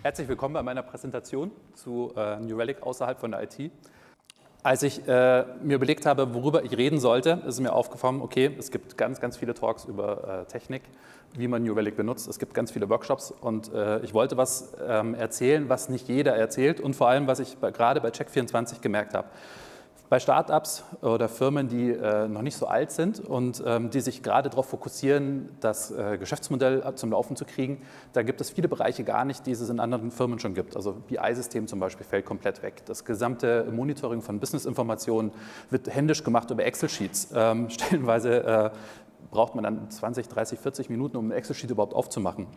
Herzlich willkommen bei meiner Präsentation zu New Relic außerhalb von der IT. Als ich mir überlegt habe, worüber ich reden sollte, ist mir aufgefallen, okay, es gibt ganz viele Talks über Technik, wie man New Relic benutzt. Es gibt ganz viele Workshops und ich wollte was erzählen, was nicht jeder erzählt und vor allem, was ich gerade bei Check24 gemerkt habe. Bei Startups oder Firmen, die noch nicht so alt sind und die sich gerade darauf fokussieren, das Geschäftsmodell zum Laufen zu kriegen, da gibt es viele Bereiche gar nicht, die es in anderen Firmen schon gibt. Also BI-System zum Beispiel fällt komplett weg. Das gesamte Monitoring von Business-Informationen wird händisch gemacht über Excel-Sheets. Stellenweise braucht man dann 20, 30, 40 Minuten, um ein Excel-Sheet überhaupt aufzumachen.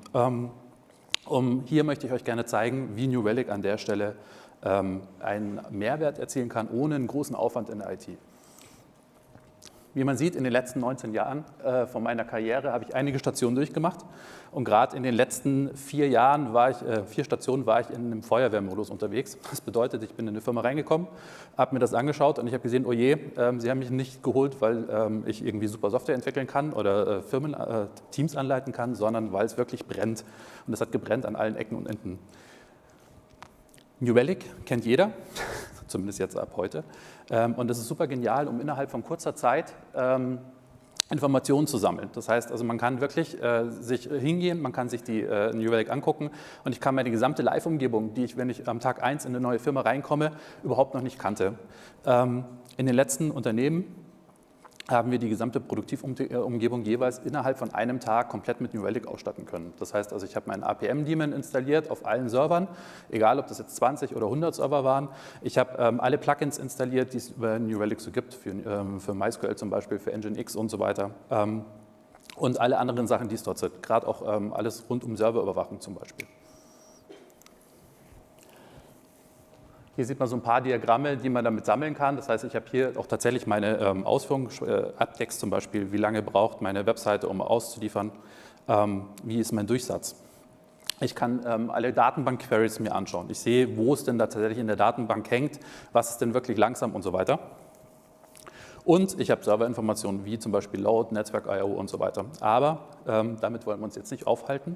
Hier möchte ich euch gerne zeigen, wie New Relic an der Stelle einen Mehrwert erzielen kann, ohne einen großen Aufwand in der IT. Wie man sieht, in den letzten 19 Jahren von meiner Karriere habe ich einige Stationen durchgemacht und gerade in den letzten 4 Stationen war ich in einem Feuerwehrmodus unterwegs. Das bedeutet, ich bin in eine Firma reingekommen, habe mir das angeschaut und ich habe gesehen, oh je, sie haben mich nicht geholt, weil ich irgendwie super Software entwickeln kann oder Teams anleiten kann, sondern weil es wirklich brennt und es hat gebrennt an allen Ecken und Enden. New Relic kennt jeder, zumindest jetzt ab heute. Und das ist super genial, um innerhalb von kurzer Zeit Informationen zu sammeln. Das heißt, also man kann wirklich sich hingehen, man kann sich die New Relic angucken und ich kann meine gesamte Live-Umgebung, die ich, wenn ich am Tag 1 in eine neue Firma reinkomme, überhaupt noch nicht kannte. In den letzten Unternehmen haben wir die gesamte Produktivumgebung jeweils innerhalb von einem Tag komplett mit New Relic ausstatten können. Das heißt, also ich habe meinen APM-Daemon installiert auf allen Servern, egal ob das jetzt 20 oder 100 Server waren. Ich habe alle Plugins installiert, die es über New Relic so gibt, für MySQL zum Beispiel, für Nginx und so weiter. Und alle anderen Sachen, die es dort sind, gerade auch alles rund um Serverüberwachung zum Beispiel. Hier sieht man so ein paar Diagramme, die man damit sammeln kann. Das heißt, ich habe hier auch tatsächlich meine Ausführungen, Abtext zum Beispiel, wie lange braucht meine Webseite, um auszuliefern, wie ist mein Durchsatz. Ich kann alle Datenbank-Queries mir anschauen. Ich sehe, wo es denn da tatsächlich in der Datenbank hängt, was ist denn wirklich langsam und so weiter. Und ich habe Serverinformationen wie zum Beispiel Load, Netzwerk-IO und so weiter. Aber damit wollen wir uns jetzt nicht aufhalten.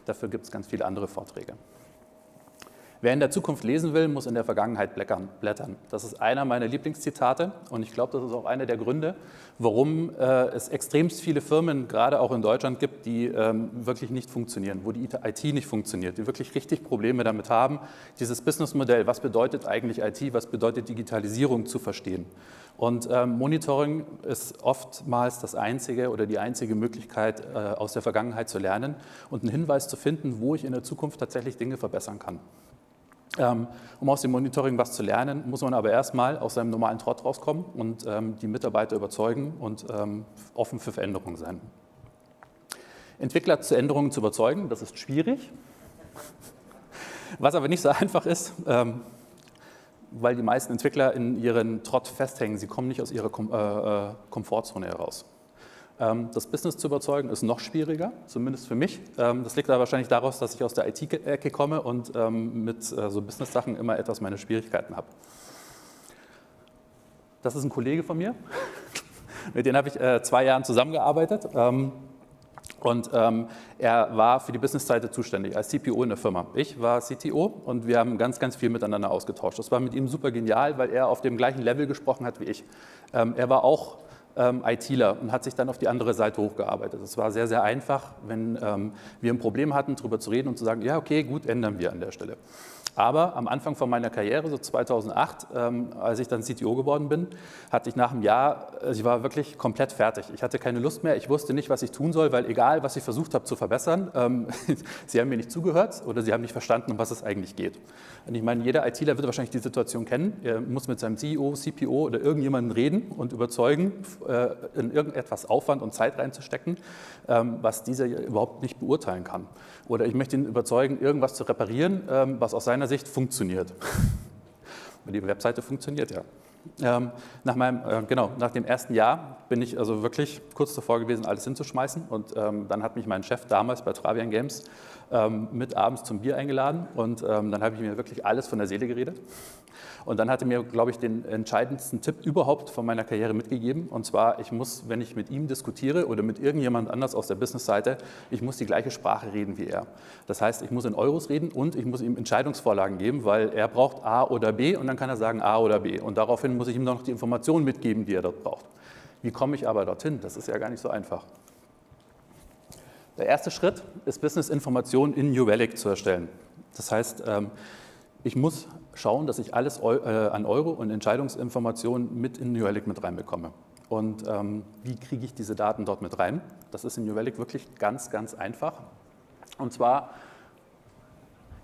Dafür gibt es ganz viele andere Vorträge. Wer in der Zukunft lesen will, muss in der Vergangenheit blättern. Das ist einer meiner Lieblingszitate und ich glaube, das ist auch einer der Gründe, warum es extremst viele Firmen, gerade auch in Deutschland, gibt, die wirklich nicht funktionieren, wo die IT nicht funktioniert, die wirklich richtig Probleme damit haben, dieses Businessmodell, was bedeutet eigentlich IT, was bedeutet Digitalisierung zu verstehen. Und Monitoring ist oftmals das einzige oder die einzige Möglichkeit, aus der Vergangenheit zu lernen und einen Hinweis zu finden, wo ich in der Zukunft tatsächlich Dinge verbessern kann. Um aus dem Monitoring was zu lernen, muss man aber erstmal aus seinem normalen Trott rauskommen und die Mitarbeiter überzeugen und offen für Veränderungen sein. Entwickler zu Änderungen zu überzeugen, das ist schwierig. Was aber nicht so einfach ist, weil die meisten Entwickler in ihren Trott festhängen, sie kommen nicht aus ihrer Komfortzone heraus. Das Business zu überzeugen ist noch schwieriger, zumindest für mich. Das liegt aber wahrscheinlich daraus, dass ich aus der IT-Ecke komme und mit so Business-Sachen immer etwas meine Schwierigkeiten habe. Das ist ein Kollege von mir, mit dem habe ich 2 Jahren zusammengearbeitet. Und er war für die Business-Seite zuständig, als CPO in der Firma. Ich war CTO und wir haben ganz viel miteinander ausgetauscht. Das war mit ihm super genial, weil er auf dem gleichen Level gesprochen hat wie ich. Er war auch ITler und hat sich dann auf die andere Seite hochgearbeitet. Es war sehr einfach, wenn wir ein Problem hatten, darüber zu reden und zu sagen, ja okay, gut, ändern wir an der Stelle. Aber am Anfang von meiner Karriere, so 2008, als ich dann CTO geworden bin, hatte ich nach einem Jahr, ich war wirklich komplett fertig. Ich hatte keine Lust mehr, ich wusste nicht, was ich tun soll, weil egal, was ich versucht habe zu verbessern, sie haben mir nicht zugehört oder sie haben nicht verstanden, um was es eigentlich geht. Und ich meine, jeder ITler wird wahrscheinlich die Situation kennen. Er muss mit seinem CEO, CPO oder irgendjemandem reden und überzeugen, in irgendetwas Aufwand und Zeit reinzustecken, was dieser überhaupt nicht beurteilen kann. Oder ich möchte ihn überzeugen, irgendwas zu reparieren, was aus seiner Sicht funktioniert. Die Webseite funktioniert ja. Nach dem ersten Jahr bin ich also wirklich kurz davor gewesen, alles hinzuschmeißen. Und dann hat mich mein Chef damals bei Travian Games mit abends zum Bier eingeladen. Und dann habe ich mir wirklich alles von der Seele geredet. Und dann hat er mir, glaube ich, den entscheidendsten Tipp überhaupt von meiner Karriere mitgegeben. Und zwar, ich muss, wenn ich mit ihm diskutiere oder mit irgendjemand anders aus der Businessseite, ich muss die gleiche Sprache reden wie er. Das heißt, ich muss in Euros reden und ich muss ihm Entscheidungsvorlagen geben, weil er braucht A oder B und dann kann er sagen A oder B. Und daraufhin muss ich ihm noch die Informationen mitgeben, die er dort braucht. Wie komme ich aber dorthin? Das ist ja gar nicht so einfach. Der erste Schritt ist, Business-Informationen in New Relic zu erstellen. Das heißt, ich muss schauen, dass ich alles an Euro und Entscheidungsinformationen mit in New Relic mit reinbekomme. Und wie kriege ich diese Daten dort mit rein? Das ist in New Relic wirklich ganz, ganz einfach. Und zwar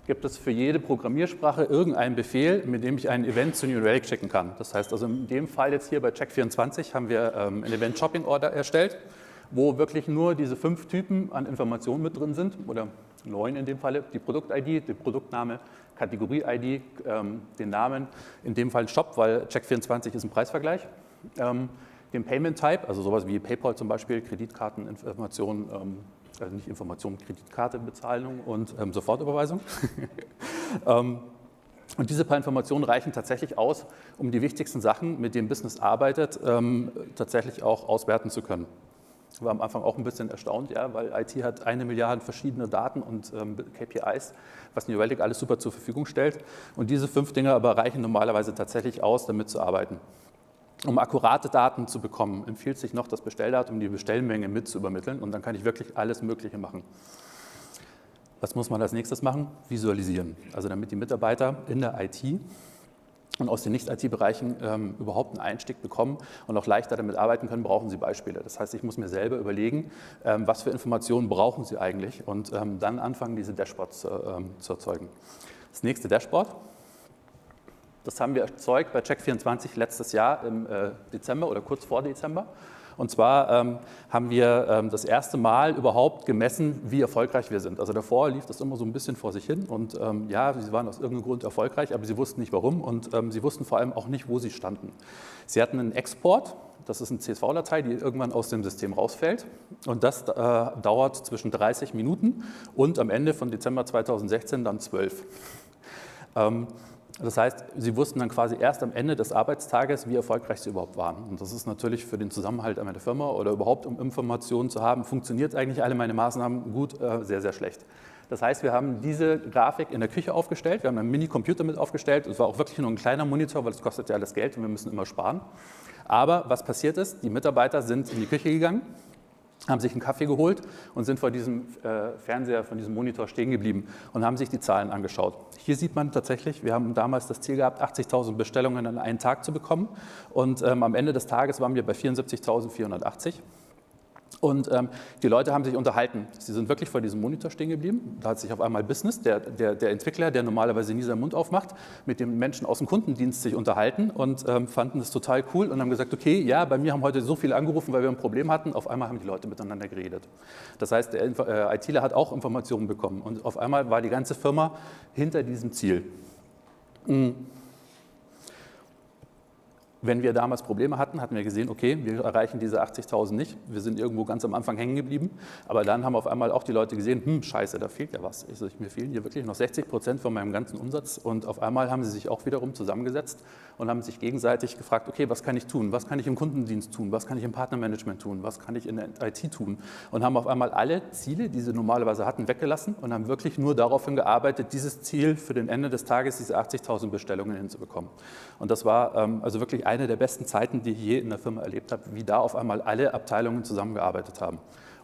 gibt es für jede Programmiersprache irgendeinen Befehl, mit dem ich ein Event zu New Relic schicken kann. Das heißt also in dem Fall jetzt hier bei Check24 haben wir ein Event Shopping Order erstellt, wo wirklich nur diese 5 Typen an Informationen mit drin sind, oder 9 in dem Fall, die Produkt-ID, der Produktname, Kategorie-ID, den Namen, in dem Fall Shop, weil Check24 ist ein Preisvergleich, den Payment-Type, also sowas wie PayPal zum Beispiel, Kreditkarteninformationen, also nicht Informationen, Kreditkartebezahlung und Sofortüberweisung. Und diese paar Informationen reichen tatsächlich aus, um die wichtigsten Sachen, mit denen Business arbeitet, tatsächlich auch auswerten zu können. Ich war am Anfang auch ein bisschen erstaunt, ja, weil IT hat 1 Milliarde verschiedene Daten und KPIs, was New Relic alles super zur Verfügung stellt. Und diese 5 Dinge aber reichen normalerweise tatsächlich aus, damit zu arbeiten. Um akkurate Daten zu bekommen, empfiehlt sich noch, das Bestelldatum, die Bestellmenge mit zu übermitteln und dann kann ich wirklich alles Mögliche machen. Was muss man als nächstes machen? Visualisieren. Also damit die Mitarbeiter in der IT und aus den Nicht-IT-Bereichen überhaupt einen Einstieg bekommen und auch leichter damit arbeiten können, brauchen sie Beispiele. Das heißt, ich muss mir selber überlegen, was für Informationen brauchen sie eigentlich und dann anfangen, diese Dashboards zu erzeugen. Das nächste Dashboard, das haben wir erzeugt bei Check24 letztes Jahr im Dezember oder kurz vor Dezember. Und zwar haben wir das erste Mal überhaupt gemessen, wie erfolgreich wir sind. Also davor lief das immer so ein bisschen vor sich hin und ja, sie waren aus irgendeinem Grund erfolgreich, aber sie wussten nicht warum und sie wussten vor allem auch nicht, wo sie standen. Sie hatten einen Export, das ist eine CSV-Datei, die irgendwann aus dem System rausfällt und das dauert zwischen 30 Minuten und am Ende von Dezember 2016 dann 12. Das heißt, sie wussten dann quasi erst am Ende des Arbeitstages, wie erfolgreich sie überhaupt waren. Und das ist natürlich für den Zusammenhalt einer Firma oder überhaupt, um Informationen zu haben, funktioniert eigentlich alle meine Maßnahmen gut, sehr, sehr schlecht. Das heißt, wir haben diese Grafik in der Küche aufgestellt, wir haben einen Mini-Computer mit aufgestellt. Es war auch wirklich nur ein kleiner Monitor, weil es kostet ja alles Geld und wir müssen immer sparen. Aber was passiert ist, die Mitarbeiter sind in die Küche gegangen, haben sich einen Kaffee geholt und sind vor diesem Fernseher, von diesem Monitor stehen geblieben und haben sich die Zahlen angeschaut. Hier sieht man tatsächlich, wir haben damals das Ziel gehabt, 80.000 Bestellungen an einen Tag zu bekommen und am Ende des Tages waren wir bei 74.480. Und die Leute haben sich unterhalten. Sie sind wirklich vor diesem Monitor stehen geblieben. Da hat sich auf einmal Business, der Entwickler, der normalerweise nie seinen Mund aufmacht, mit den Menschen aus dem Kundendienst sich unterhalten und fanden das total cool und haben gesagt, okay, ja, bei mir haben heute so viele angerufen, weil wir ein Problem hatten. Auf einmal haben die Leute miteinander geredet. Das heißt, der ITler hat auch Informationen bekommen und auf einmal war die ganze Firma hinter diesem Ziel. Wenn wir damals Probleme hatten, hatten wir gesehen, okay, wir erreichen diese 80.000 nicht, wir sind irgendwo ganz am Anfang hängen geblieben, aber dann haben auf einmal auch die Leute gesehen, scheiße, da fehlt ja was. Also mir fehlen hier wirklich noch 60% von meinem ganzen Umsatz und auf einmal haben sie sich auch wiederum zusammengesetzt und haben sich gegenseitig gefragt, okay, was kann ich tun, was kann ich im Kundendienst tun, was kann ich im Partnermanagement tun, was kann ich in der IT tun und haben auf einmal alle Ziele, die sie normalerweise hatten, weggelassen und haben wirklich nur daraufhin gearbeitet, dieses Ziel für den Ende des Tages, diese 80.000 Bestellungen hinzubekommen. Und das war also wirklich eine der besten Zeiten, die ich je in der Firma erlebt habe, wie da auf einmal alle Abteilungen zusammengearbeitet haben.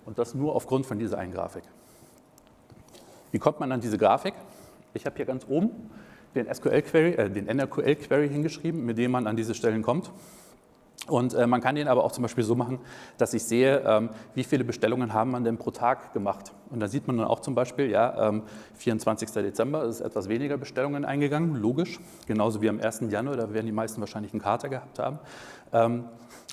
Und das nur aufgrund von dieser einen Grafik. Wie kommt man an diese Grafik? Ich habe hier ganz oben den NRQL-Query hingeschrieben, mit dem man an diese Stellen kommt. Und man kann den aber auch zum Beispiel so machen, dass ich sehe, wie viele Bestellungen haben man denn pro Tag gemacht. Und da sieht man dann auch zum Beispiel, ja, 24. Dezember ist etwas weniger Bestellungen eingegangen, logisch. Genauso wie am 1. Januar, da werden die meisten wahrscheinlich einen Kater gehabt haben.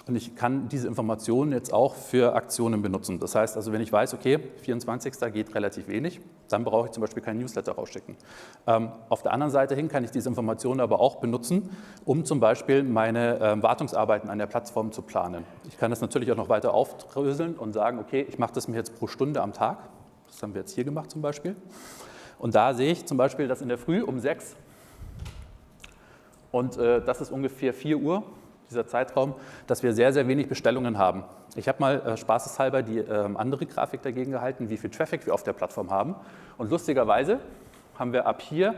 Und ich kann diese Informationen jetzt auch für Aktionen benutzen. Das heißt also, wenn ich weiß, okay, 24. geht relativ wenig, dann brauche ich zum Beispiel keinen Newsletter rausschicken. Auf der anderen Seite hin kann ich diese Informationen aber auch benutzen, um zum Beispiel meine Wartungsarbeiten an der Plattform zu planen. Ich kann das natürlich auch noch weiter aufdröseln und sagen, okay, ich mache das mir jetzt pro Stunde am Tag. Das haben wir jetzt hier gemacht zum Beispiel. Und da sehe ich zum Beispiel, dass in der Früh um 6 und das ist ungefähr 4 Uhr, dieser Zeitraum, dass wir sehr, sehr wenig Bestellungen haben. Ich habe mal spaßeshalber die andere Grafik dagegen gehalten, wie viel Traffic wir auf der Plattform haben. Und lustigerweise haben wir ab hier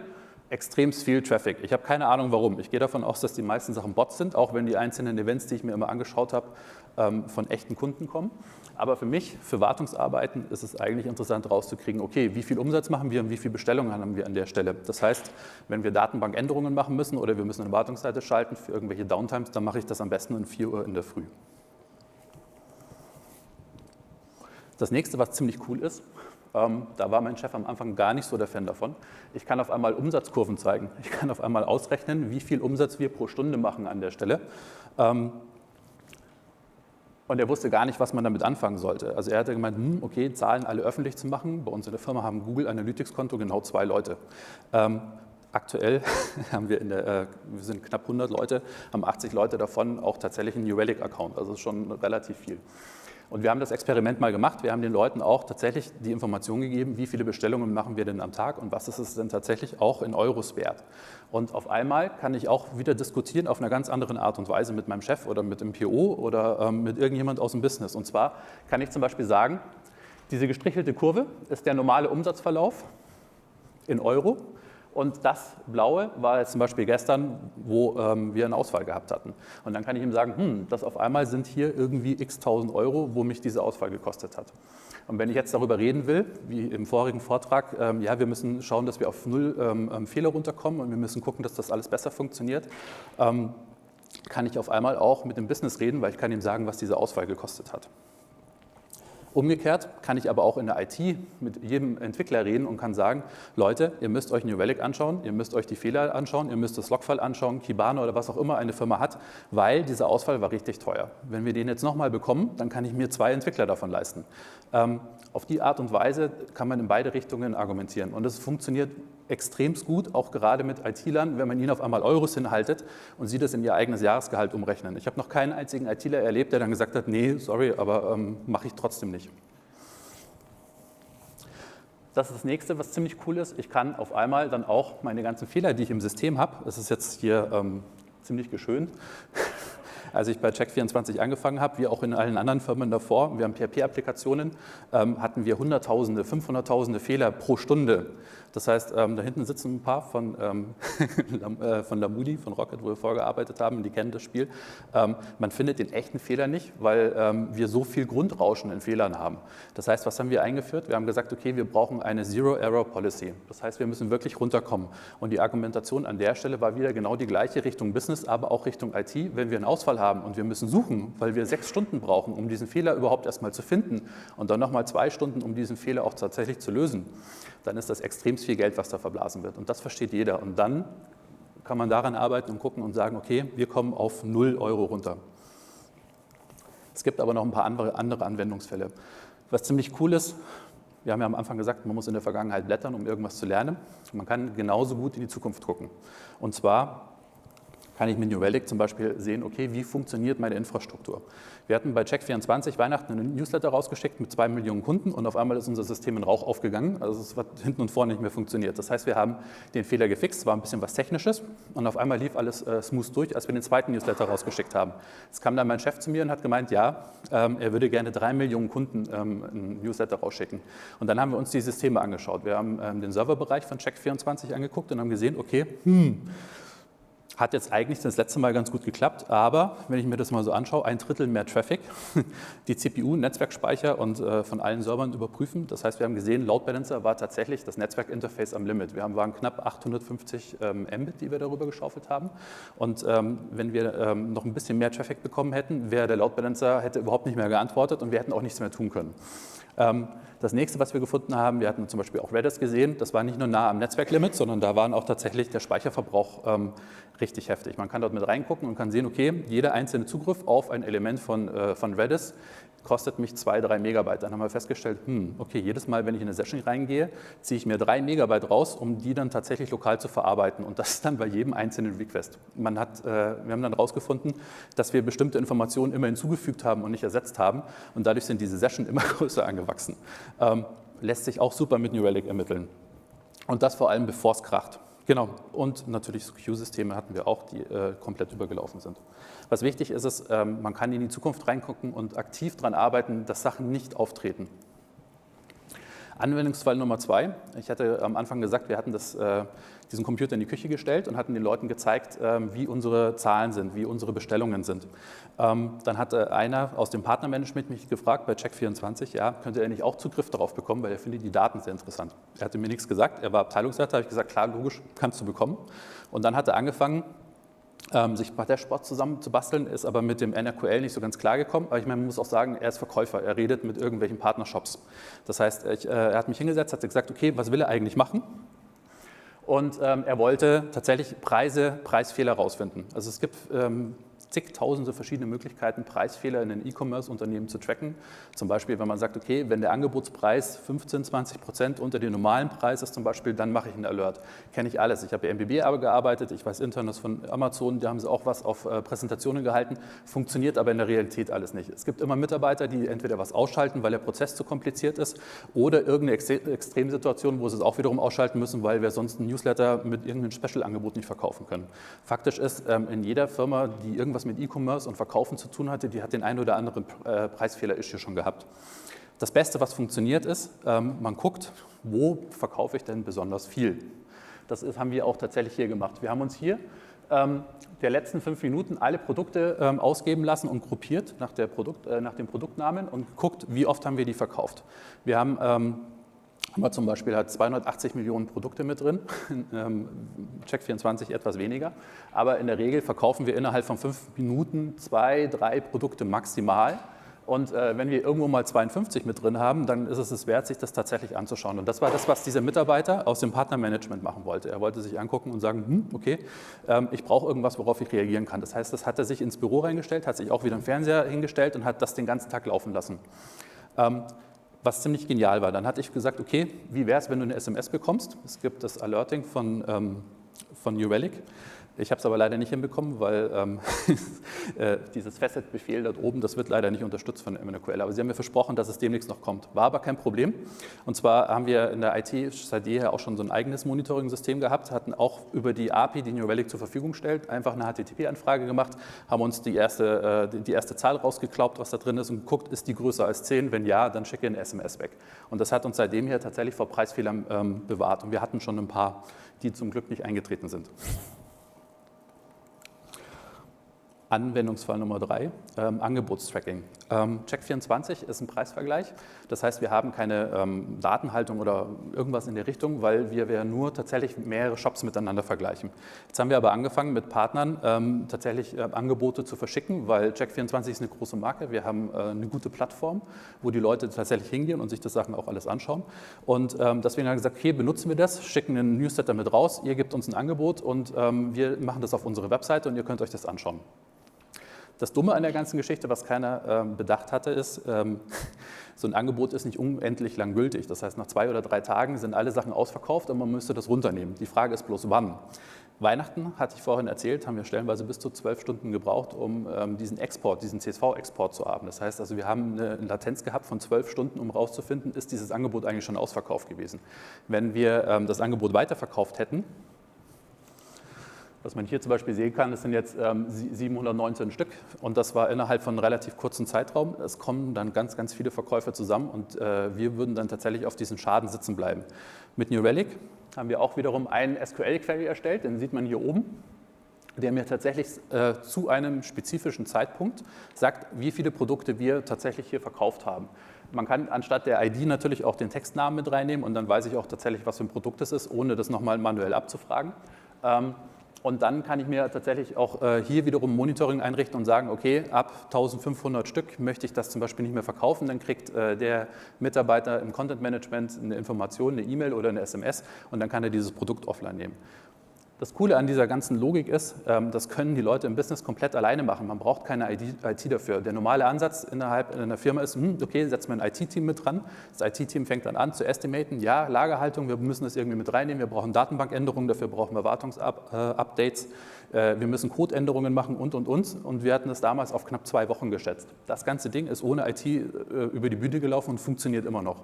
extrem viel Traffic. Ich habe keine Ahnung warum. Ich gehe davon aus, dass die meisten Sachen Bots sind, auch wenn die einzelnen Events, die ich mir immer angeschaut habe, von echten Kunden kommen. Aber für mich, für Wartungsarbeiten, ist es eigentlich interessant rauszukriegen, okay, wie viel Umsatz machen wir und wie viele Bestellungen haben wir an der Stelle. Das heißt, wenn wir Datenbankänderungen machen müssen oder wir müssen eine Wartungsseite schalten für irgendwelche Downtimes, dann mache ich das am besten um 4 Uhr in der Früh. Das nächste, was ziemlich cool ist, da war mein Chef am Anfang gar nicht so der Fan davon. Ich kann auf einmal Umsatzkurven zeigen. Ich kann auf einmal ausrechnen, wie viel Umsatz wir pro Stunde machen an der Stelle. Und er wusste gar nicht, was man damit anfangen sollte. Also er hatte gemeint, okay, Zahlen alle öffentlich zu machen. Bei uns in der Firma haben Google Analytics-Konto genau 2 Leute. Aktuell haben wir wir sind knapp 100 Leute, haben 80 Leute davon auch tatsächlich einen New Relic-Account. Also das ist schon relativ viel. Und wir haben das Experiment mal gemacht. Wir haben den Leuten auch tatsächlich die Information gegeben, wie viele Bestellungen machen wir denn am Tag und was ist es denn tatsächlich auch in Euros wert. Und auf einmal kann ich auch wieder diskutieren auf einer ganz anderen Art und Weise mit meinem Chef oder mit dem PO oder mit irgendjemand aus dem Business. Und zwar kann ich zum Beispiel sagen, diese gestrichelte Kurve ist der normale Umsatzverlauf in Euro. Und das Blaue war jetzt zum Beispiel gestern, wo wir einen Ausfall gehabt hatten. Und dann kann ich ihm sagen, das auf einmal sind hier irgendwie x tausend Euro, wo mich dieser Ausfall gekostet hat. Und wenn ich jetzt darüber reden will, wie im vorigen Vortrag, ja, wir müssen schauen, dass wir auf 0 Fehler runterkommen und wir müssen gucken, dass das alles besser funktioniert, kann ich auf einmal auch mit dem Business reden, weil ich kann ihm sagen, was dieser Ausfall gekostet hat. Umgekehrt kann ich aber auch in der IT mit jedem Entwickler reden und kann sagen, Leute, ihr müsst euch New Relic anschauen, ihr müsst euch die Fehler anschauen, ihr müsst das Logfile anschauen, Kibana oder was auch immer eine Firma hat, weil dieser Ausfall war richtig teuer. Wenn wir den jetzt nochmal bekommen, dann kann ich mir 2 Entwickler davon leisten. Auf die Art und Weise kann man in beide Richtungen argumentieren und es funktioniert extremst gut, auch gerade mit IT-Lern, wenn man ihnen auf einmal Euros hinhaltet und sie das in ihr eigenes Jahresgehalt umrechnen. Ich habe noch keinen einzigen ITler erlebt, der dann gesagt hat, nee, sorry, aber mache ich trotzdem nicht. Das ist das nächste, was ziemlich cool ist. Ich kann auf einmal dann auch meine ganzen Fehler, die ich im System habe, das ist jetzt hier ziemlich geschönt, als ich bei Check24 angefangen habe, wie auch in allen anderen Firmen davor, wir haben PHP-Applikationen, hatten wir Hunderttausende, 500.000 Fehler pro Stunde. Das heißt, da hinten sitzen ein paar von Lamudi, von Rocket, wo wir vorgearbeitet haben, die kennen das Spiel. Man findet den echten Fehler nicht, weil wir so viel Grundrauschen in Fehlern haben. Das heißt, was haben wir eingeführt? Wir haben gesagt, okay, wir brauchen eine Zero-Error-Policy. Das heißt, wir müssen wirklich runterkommen. Und die Argumentation an der Stelle war wieder genau die gleiche Richtung Business, aber auch Richtung IT. Wenn wir einen Ausfall haben und wir müssen suchen, weil wir 6 Stunden brauchen, um diesen Fehler überhaupt erstmal zu finden und dann nochmal 2 Stunden, um diesen Fehler auch tatsächlich zu lösen, dann ist das extrem viel Geld, was da verblasen wird. Und das versteht jeder. Und dann kann man daran arbeiten und gucken und sagen, okay, wir kommen auf 0 Euro runter. Es gibt aber noch ein paar andere Anwendungsfälle. Was ziemlich cool ist, wir haben ja am Anfang gesagt, man muss in der Vergangenheit blättern, um irgendwas zu lernen. Man kann genauso gut in die Zukunft gucken. Und zwar kann ich mit New Relic zum Beispiel sehen, okay, wie funktioniert meine Infrastruktur. Wir hatten bei Check24 Weihnachten einen Newsletter rausgeschickt mit 2 Millionen Kunden und auf einmal ist unser System in Rauch aufgegangen, also es hat hinten und vorne nicht mehr funktioniert. Das heißt, wir haben den Fehler gefixt, war ein bisschen was Technisches und auf einmal lief alles smooth durch, als wir den zweiten Newsletter rausgeschickt haben. Jetzt kam dann mein Chef zu mir und hat gemeint, ja, er würde gerne 3 Millionen Kunden einen Newsletter rausschicken. Und dann haben wir uns die Systeme angeschaut. Wir haben den Serverbereich von Check24 angeguckt und haben gesehen, okay, hat jetzt eigentlich das letzte Mal ganz gut geklappt, aber wenn ich mir das mal so anschaue, 1/3 mehr Traffic, die CPU, Netzwerkspeicher und von allen Servern überprüfen. Das heißt, wir haben gesehen, Load Balancer war tatsächlich das Netzwerkinterface am Limit. Wir waren knapp 850 Mbit, die wir darüber geschaufelt haben. Und wenn wir noch ein bisschen mehr Traffic bekommen hätten, wäre der Load Balancer hätte überhaupt nicht mehr geantwortet und wir hätten auch nichts mehr tun können. Das nächste, was wir gefunden haben, wir hatten zum Beispiel auch Redis gesehen, das war nicht nur nah am Netzwerklimit, sondern da waren auch tatsächlich der Speicherverbrauch richtig heftig. Man kann dort mit reingucken und kann sehen, okay, jeder einzelne Zugriff auf ein Element von Redis kostet mich 2-3 Megabyte. Dann haben wir festgestellt, okay, jedes Mal, wenn ich in eine Session reingehe, ziehe ich mir 3 Megabyte raus, um die dann tatsächlich lokal zu verarbeiten. Und das ist dann bei jedem einzelnen Request. Wir haben dann herausgefunden, dass wir bestimmte Informationen immer hinzugefügt haben und nicht ersetzt haben. Und dadurch sind diese Sessions immer größer angewachsen. Lässt sich auch super mit New Relic ermitteln. Und das vor allem, bevor es kracht. Genau, und natürlich Queue-Systeme hatten wir auch, die komplett übergelaufen sind. Was wichtig ist, ist, man kann in die Zukunft reingucken und aktiv daran arbeiten, dass Sachen nicht auftreten. Anwendungsfall Nummer 2. Ich hatte am Anfang gesagt, wir hatten diesen Computer in die Küche gestellt und hatten den Leuten gezeigt, wie unsere Zahlen sind, wie unsere Bestellungen sind. Dann hatte einer aus dem Partnermanagement mich gefragt bei Check24, ja, könnte er nicht auch Zugriff darauf bekommen, weil er findet die Daten sehr interessant. Er hatte mir nichts gesagt, er war Abteilungsleiter, habe ich gesagt, klar, logisch, kannst du bekommen. Und dann hat er angefangen, sich Dashboards zusammen zu basteln, ist aber mit dem NRQL nicht so ganz klar gekommen. Aber ich meine, man muss auch sagen, er ist Verkäufer, er redet mit irgendwelchen Partnershops. Das heißt, er hat mich hingesetzt, hat gesagt, okay, was will er eigentlich machen? Und er wollte tatsächlich Preisfehler rausfinden. Also es gibt zigtausende verschiedene Möglichkeiten, Preisfehler in den E-Commerce-Unternehmen zu tracken. Zum Beispiel, wenn man sagt, okay, wenn der Angebotspreis 15-20% unter dem normalen Preis ist zum Beispiel, dann mache ich einen Alert. Kenne ich alles. Ich habe bei MBB aber gearbeitet, ich weiß internes von Amazon, da haben sie auch was auf Präsentationen gehalten, funktioniert aber in der Realität alles nicht. Es gibt immer Mitarbeiter, die entweder was ausschalten, weil der Prozess zu kompliziert ist, oder irgendeine Extremsituation, wo sie es auch wiederum ausschalten müssen, weil wir sonst einen Newsletter mit irgendeinem Special-Angebot nicht verkaufen können. Faktisch ist, in jeder Firma, die irgendwas mit E-Commerce und Verkaufen zu tun hatte, die hat den einen oder anderen Preisfehler-Issue schon gehabt. Das Beste, was funktioniert, ist, man guckt, wo verkaufe ich denn besonders viel. Das haben wir auch tatsächlich hier gemacht. Wir haben uns hier der letzten 5 Minuten alle Produkte ausgeben lassen und gruppiert nach dem Produktnamen und geguckt, wie oft haben wir die verkauft. Wir haben zum Beispiel hat 280 Millionen Produkte mit drin, Check24 etwas weniger, aber in der Regel verkaufen wir innerhalb von 5 Minuten 2-3 Produkte maximal. Und wenn wir irgendwo mal 52 mit drin haben, dann ist es wert, sich das tatsächlich anzuschauen. Und das war das, was dieser Mitarbeiter aus dem Partnermanagement machen wollte. Er wollte sich angucken und sagen, okay, ich brauche irgendwas, worauf ich reagieren kann. Das heißt, das hat er sich ins Büro reingestellt, hat sich auch wieder im Fernseher hingestellt und hat das den ganzen Tag laufen lassen. Was ziemlich genial war. Dann hatte ich gesagt, okay, wie wäre es, wenn du eine SMS bekommst? Es gibt das Alerting von New Relic. Ich habe es aber leider nicht hinbekommen, weil dieses Facet-Befehl dort oben, das wird leider nicht unterstützt von MNQL. Aber sie haben mir versprochen, dass es demnächst noch kommt. War aber kein Problem. Und zwar haben wir in der IT seit jeher auch schon so ein eigenes Monitoring-System gehabt, hatten auch über die API, die New Relic zur Verfügung stellt, einfach eine HTTP-Anfrage gemacht, haben uns die erste Zahl rausgeklaubt, was da drin ist, und geguckt, ist die größer als 10? Wenn ja, dann schicke eine SMS weg. Und das hat uns seitdem hier tatsächlich vor Preisfehlern bewahrt. Und wir hatten schon ein paar, die zum Glück nicht eingetreten sind. Anwendungsfall Nummer 3, Angebotstracking. Check24 ist ein Preisvergleich, das heißt, wir haben keine Datenhaltung oder irgendwas in der Richtung, weil wir nur tatsächlich mehrere Shops miteinander vergleichen. Jetzt haben wir aber angefangen mit Partnern tatsächlich Angebote zu verschicken, weil Check24 ist eine große Marke, wir haben eine gute Plattform, wo die Leute tatsächlich hingehen und sich das Sachen auch alles anschauen. Und deswegen haben wir gesagt, okay, benutzen wir das, schicken einen Newsletter mit raus, ihr gebt uns ein Angebot und wir machen das auf unsere Webseite und ihr könnt euch das anschauen. Das Dumme an der ganzen Geschichte, was keiner bedacht hatte, ist, so ein Angebot ist nicht unendlich lang gültig. Das heißt, nach 2 oder 3 Tagen sind alle Sachen ausverkauft und man müsste das runternehmen. Die Frage ist bloß, wann. Weihnachten, hatte ich vorhin erzählt, haben wir stellenweise bis zu 12 Stunden gebraucht, um diesen CSV-Export zu haben. Das heißt also, wir haben eine Latenz gehabt von 12 Stunden, um herauszufinden, ist dieses Angebot eigentlich schon ausverkauft gewesen. Wenn wir das Angebot weiterverkauft hätten, was man hier zum Beispiel sehen kann, das sind jetzt 719 Stück und das war innerhalb von einem relativ kurzen Zeitraum. Es kommen dann ganz, ganz viele Verkäufer zusammen und wir würden dann tatsächlich auf diesen Schaden sitzen bleiben. Mit New Relic haben wir auch wiederum einen SQL-Query erstellt, den sieht man hier oben, der mir tatsächlich zu einem spezifischen Zeitpunkt sagt, wie viele Produkte wir tatsächlich hier verkauft haben. Man kann anstatt der ID natürlich auch den Textnamen mit reinnehmen und dann weiß ich auch tatsächlich, was für ein Produkt es ist, ohne das nochmal manuell abzufragen. Und dann kann ich mir tatsächlich auch hier wiederum Monitoring einrichten und sagen, okay, ab 1500 Stück möchte ich das zum Beispiel nicht mehr verkaufen, dann kriegt der Mitarbeiter im Content Management eine Information, eine E-Mail oder eine SMS und dann kann er dieses Produkt offline nehmen. Das Coole an dieser ganzen Logik ist, das können die Leute im Business komplett alleine machen. Man braucht keine IT dafür. Der normale Ansatz innerhalb einer Firma ist, okay, setzen wir ein IT-Team mit dran. Das IT-Team fängt dann an zu estimaten, ja, Lagerhaltung, wir müssen das irgendwie mit reinnehmen, wir brauchen Datenbankänderungen, dafür brauchen wir Wartungsupdates, wir müssen Codeänderungen machen und. Und wir hatten das damals auf knapp 2 Wochen geschätzt. Das ganze Ding ist ohne IT über die Bühne gelaufen und funktioniert immer noch.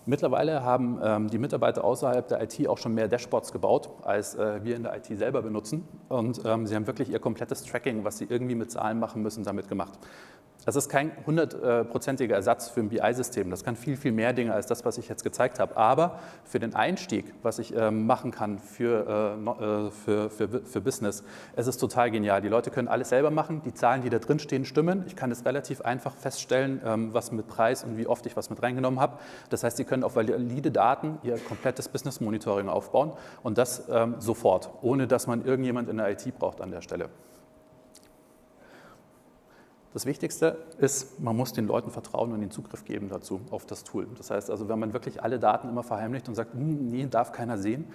Mittlerweile haben die Mitarbeiter außerhalb der IT auch schon mehr Dashboards gebaut, als wir in der IT selber benutzen. Und sie haben wirklich ihr komplettes Tracking, was sie irgendwie mit Zahlen machen müssen, damit gemacht. Das ist kein 100%iger Ersatz für ein BI-System. Das kann viel, viel mehr Dinge als das, was ich jetzt gezeigt habe. Aber für den Einstieg, was ich machen kann für Business, es ist total genial. Die Leute können alles selber machen. Die Zahlen, die da drin stehen, stimmen. Ich kann es relativ einfach feststellen, was mit Preis und wie oft ich was mit reingenommen habe. Das heißt, Sie können auf valide Daten Ihr komplettes Business-Monitoring aufbauen und das sofort, ohne dass man irgendjemand in der IT braucht an der Stelle. Das Wichtigste ist, man muss den Leuten vertrauen und den Zugriff geben dazu, auf das Tool. Das heißt also, wenn man wirklich alle Daten immer verheimlicht und sagt, nee, darf keiner sehen,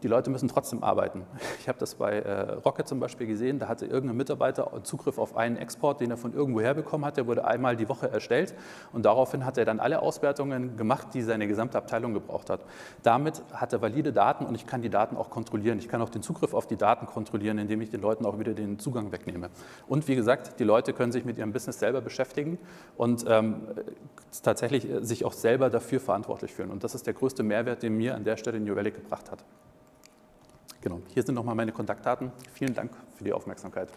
die Leute müssen trotzdem arbeiten. Ich habe das bei Rocket zum Beispiel gesehen, da hatte irgendein Mitarbeiter Zugriff auf einen Export, den er von irgendwoher bekommen hat, der wurde einmal die Woche erstellt und daraufhin hat er dann alle Auswertungen gemacht, die seine gesamte Abteilung gebraucht hat. Damit hat er valide Daten und ich kann die Daten auch kontrollieren. Ich kann auch den Zugriff auf die Daten kontrollieren, indem ich den Leuten auch wieder den Zugang wegnehme. Und wie gesagt, die Leute können sich mit ihrem Business selber beschäftigen und tatsächlich sich auch selber dafür verantwortlich fühlen. Und das ist der größte Mehrwert, den mir an der Stelle New Relic gebracht hat. Genau, hier sind nochmal meine Kontaktdaten. Vielen Dank für die Aufmerksamkeit.